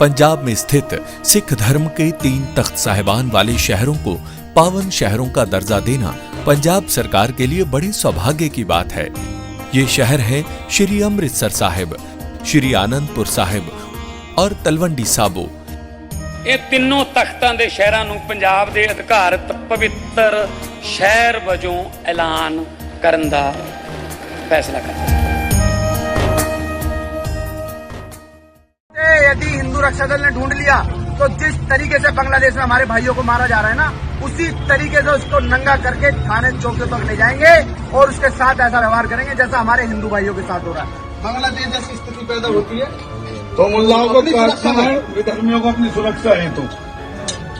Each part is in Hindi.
पंजाब में स्थित सिख धर्म के 3 तख्त साहिबान वाले शहरों को पावन शहरों का दर्जा देना पंजाब सरकार के लिए बड़े सौभाग्य की बात है। ये शहर है श्री अमृतसर साहिब, श्री आनंदपुर साहिब और तलवंडी साबो। ਇਹ ਤਿੰਨੋਂ ਤਖਤਾਂ ਦੇ ਸ਼ਹਿਰਾਂ ਨੂੰ ਪੰਜਾਬ ਦੇ ਅਧਿਕਾਰਤ ਪਵਿੱਤਰ ਸ਼ਹਿਰ ਵਜੋਂ ਐਲਾਨ ਕਰਨ ਦਾ ਫੈਸਲਾ ਕੀਤਾ। यदि हिंदू रक्षा दल ने ढूंढ लिया तो जिस तरीके से बांग्लादेश में हमारे भाइयों को मारा जा रहा है ना, उसी तरीके से उसको नंगा करके थाने चौकियों तक ले जाएंगे और उसके साथ ऐसा व्यवहार करेंगे जैसा हमारे हिंदू भाइयों के साथ हो रहा है। बांग्लादेश जैसी स्थिति पैदा होती है तो मुल्लाओं को सुरक्षा है, विधर्मियों को अपनी सुरक्षा है। तो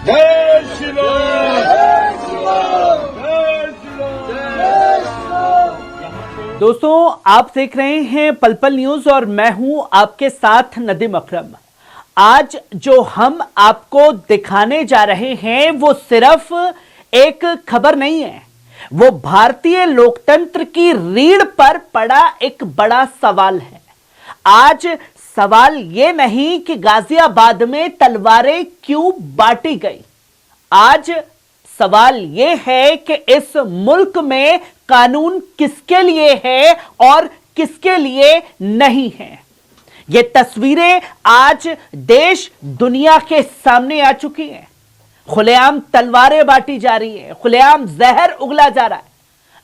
जय श्री राम, जय श्री राम, जय श्री राम। दोस्तों, आप देख रहे हैं पल पल न्यूज और मैं हूं आपके साथ नदीम अकरम। आज जो हम आपको दिखाने जा रहे हैं वो सिर्फ एक खबर नहीं है, वो भारतीय लोकतंत्र की रीढ़ पर पड़ा एक बड़ा सवाल है। आज सवाल ये नहीं कि गाजियाबाद में तलवारें क्यों बांटी गई, आज सवाल ये है कि इस मुल्क में कानून किसके लिए है और किसके लिए नहीं है। ये तस्वीरें आज देश दुनिया के सामने आ चुकी हैं। खुलेआम तलवारें बांटी जा रही है, खुलेआम जहर उगला जा रहा है।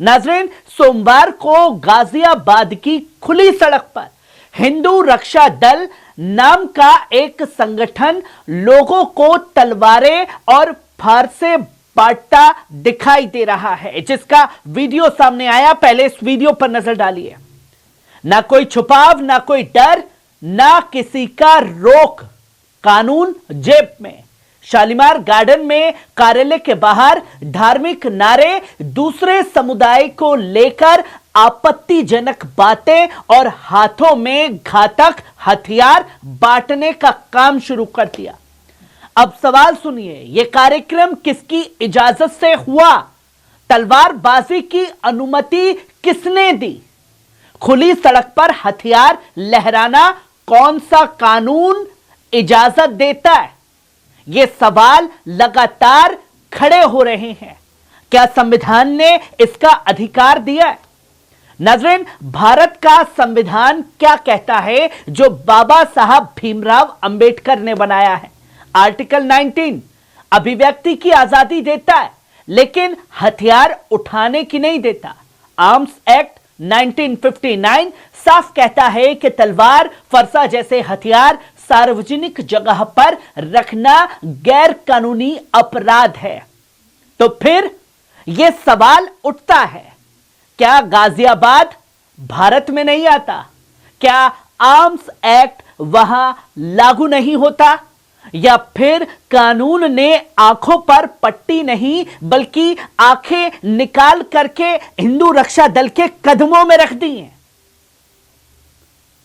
नाजरीन, सोमवार को गाजियाबाद की खुली सड़क पर हिंदू रक्षा दल नाम का एक संगठन लोगों को तलवारें और फारसे बांटता दिखाई दे रहा है, जिसका वीडियो सामने आया। पहले इस वीडियो पर नजर डालिए। ना कोई छुपाव, ना कोई डर, ना किसी का रोक, कानून जेब में। शालीमार गार्डन में कार्यालय के बाहर धार्मिक नारे, दूसरे समुदाय को लेकर आपत्तिजनक बातें और हाथों में घातक हथियार बांटने का काम शुरू कर दिया। अब सवाल सुनिए, यह कार्यक्रम किसकी इजाजत से हुआ? तलवारबाजी की अनुमति किसने दी? खुली सड़क पर हथियार लहराना कौन सा कानून इजाजत देता है? ये सवाल लगातार खड़े हो रहे हैं। क्या संविधान ने इसका अधिकार दिया है? नाज़रीन, भारत का संविधान क्या कहता है जो बाबा साहब भीमराव अंबेडकर ने बनाया है? आर्टिकल 19 अभिव्यक्ति की आजादी देता है, लेकिन हथियार उठाने की नहीं देता। आर्म्स एक्ट 1959 साफ कहता है कि तलवार, फरसा जैसे हथियार सार्वजनिक जगह पर रखना गैर कानूनी अपराध है। तो फिर यह सवाल उठता है, क्या गाजियाबाद भारत में नहीं आता? क्या आर्म्स एक्ट वहां लागू नहीं होता? या फिर कानून ने आंखों पर पट्टी नहीं बल्कि आंखें निकाल करके हिंदू रक्षा दल के कदमों में रख दी हैं?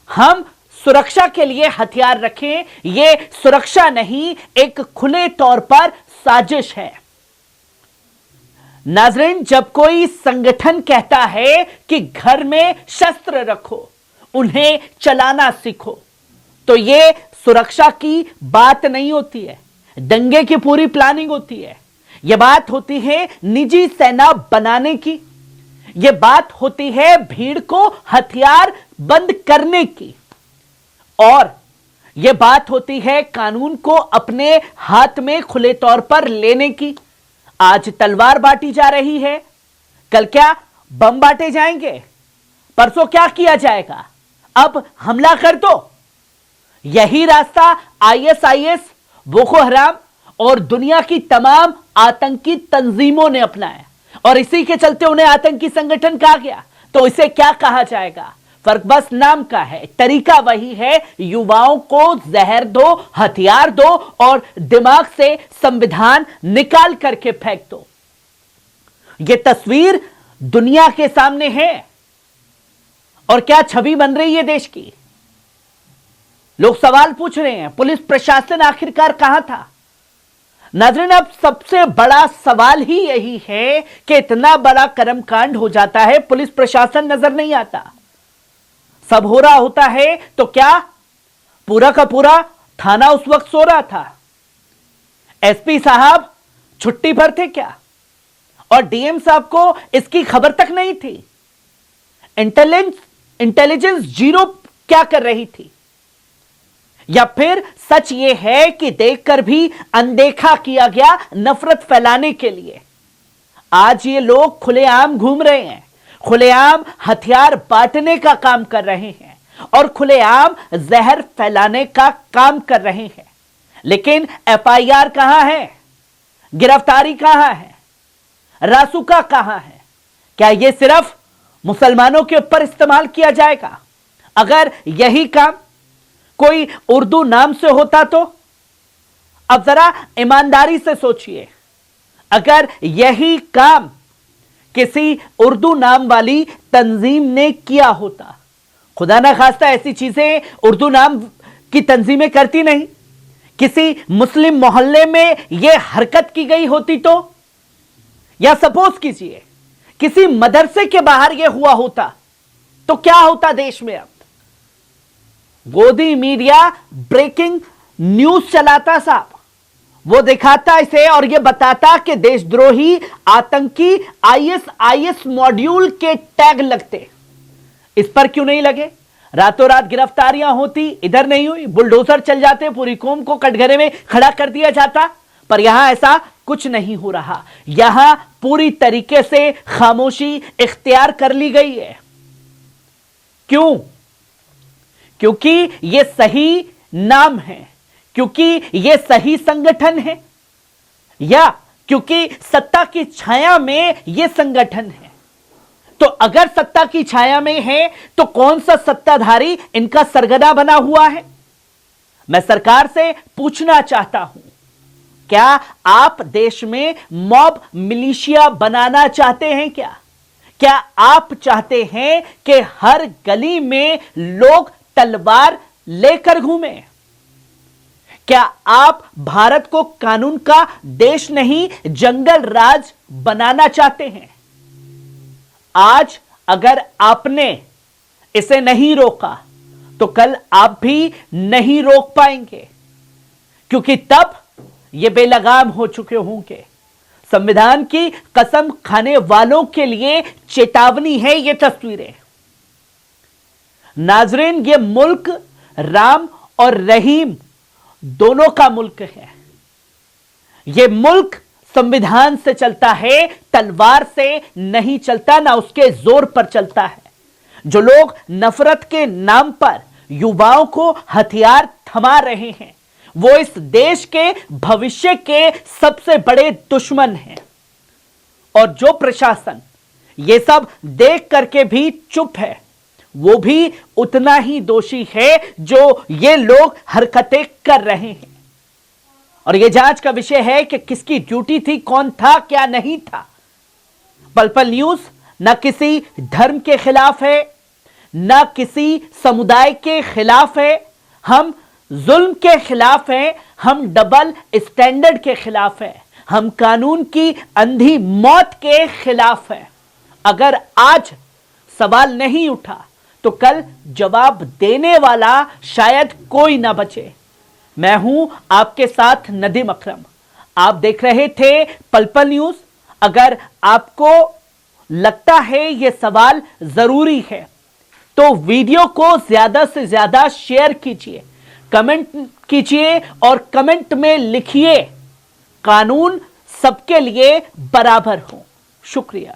हम सुरक्षा के लिए हथियार रखें, यह सुरक्षा नहीं, एक खुले तौर पर साजिश है। नाजरीन, जब कोई संगठन कहता है कि घर में शस्त्र रखो, उन्हें चलाना सीखो, तो यह सुरक्षा की बात नहीं होती है, दंगे की पूरी प्लानिंग होती है। यह बात होती है निजी सेना बनाने की, यह बात होती है भीड़ को हथियार बंद करने की, और यह बात होती है कानून को अपने हाथ में खुले तौर पर लेने की। आज तलवार बांटी जा रही है, कल क्या बम बांटे जाएंगे, परसों क्या किया जाएगा, अब हमला कर दो। यही रास्ता आईएसआईएस, बोको हराम और दुनिया की तमाम आतंकी तंजीमों ने अपनाया, और इसी के चलते उन्हें आतंकी संगठन कहा गया। तो इसे क्या कहा जाएगा? फर्क बस नाम का है, तरीका वही है। युवाओं को जहर दो, हथियार दो और दिमाग से संविधान निकाल करके फेंक दो। यह तस्वीर दुनिया के सामने है, और क्या छवि बन रही है देश की? लोग सवाल पूछ रहे हैं, पुलिस प्रशासन आखिरकार कहां था? नाज़रीन, अब सबसे बड़ा सवाल ही यही है कि इतना बड़ा कर्मकांड हो जाता है, पुलिस प्रशासन नजर नहीं आता। सब हो रहा होता है तो क्या पूरा का पूरा थाना उस वक्त सो रहा था? एसपी साहब छुट्टी पर थे क्या? और डीएम साहब को इसकी खबर तक नहीं थी? इंटेलिजेंस जीरो क्या कर रही थी? या फिर सच यह है कि देखकर भी अनदेखा किया गया नफरत फैलाने के लिए? आज ये लोग खुलेआम घूम रहे हैं, खुलेआम हथियार बांटने का काम कर रहे हैं और खुलेआम जहर फैलाने का काम कर रहे हैं। लेकिन एफआईआर कहां है? गिरफ्तारी कहां है? रासुका कहां है? क्या यह सिर्फ मुसलमानों के ऊपर इस्तेमाल किया जाएगा? अगर यही काम कोई उर्दू नाम से होता तो? अब जरा ईमानदारी से सोचिए, अगर यही काम किसी उर्दू नाम वाली तंजीम ने किया होता, खुदा ना खास्ता ऐसी चीजें उर्दू नाम की तंजीमें करती नहीं, किसी मुस्लिम मोहल्ले में यह हरकत की गई होती तो? या सपोज कीजिए किसी मदरसे के बाहर यह हुआ होता तो क्या होता देश में? अब गोदी मीडिया ब्रेकिंग न्यूज चलाता साहब, वो दिखाता इसे और यह बताता कि देशद्रोही, आतंकी, आईएस मॉड्यूल के टैग लगते। इस पर क्यों नहीं लगे? रातों रात गिरफ्तारियां होती, इधर नहीं हुई, बुलडोजर चल जाते, पूरी कौम को कटघरे में खड़ा कर दिया जाता। पर यहां ऐसा कुछ नहीं हो रहा। यहां पूरी तरीके से खामोशी इख्तियार कर ली गई है। क्यों? क्योंकि यह सही नाम है, क्योंकि यह सही संगठन है, या क्योंकि सत्ता की छाया में यह संगठन है? तो अगर सत्ता की छाया में है तो कौन सा सत्ताधारी इनका सरगना बना हुआ है? मैं सरकार से पूछना चाहता हूं, क्या आप देश में मॉब मिलिशिया बनाना चाहते हैं? क्या आप चाहते हैं कि हर गली में लोग तलवार लेकर घूमें? क्या आप भारत को कानून का देश नहीं, जंगल राज बनाना चाहते हैं? आज अगर आपने इसे नहीं रोका तो कल आप भी नहीं रोक पाएंगे, क्योंकि तब ये बेलगाम हो चुके होंगे। संविधान की कसम खाने वालों के लिए चेतावनी है ये तस्वीरें। नाजरीन, ये मुल्क राम और रहीम दोनों का मुल्क है। ये मुल्क संविधान से चलता है, तलवार से नहीं चलता, ना उसके जोर पर चलता है। जो लोग नफरत के नाम पर युवाओं को हथियार थमा रहे हैं, वो इस देश के भविष्य के सबसे बड़े दुश्मन हैं। और जो प्रशासन ये सब देख करके भी चुप है, वो भी उतना ही दोषी है जो ये लोग हरकतें कर रहे हैं। और यह जांच का विषय है कि किसकी ड्यूटी थी, कौन था, क्या नहीं था। पल पल न्यूज न किसी धर्म के खिलाफ है, न किसी समुदाय के खिलाफ है। हम जुल्म के खिलाफ हैं, हम डबल स्टैंडर्ड के खिलाफ हैं, हम कानून की अंधी मौत के खिलाफ हैं। अगर आज सवाल नहीं उठा तो कल जवाब देने वाला शायद कोई ना बचे। मैं हूं आपके साथ नदीम अकरम। आप देख रहे थे पल पल न्यूज। अगर आपको लगता है यह सवाल जरूरी है तो वीडियो को ज्यादा से ज्यादा शेयर कीजिए, कमेंट कीजिए और कमेंट में लिखिए, कानून सबके लिए बराबर हो। शुक्रिया।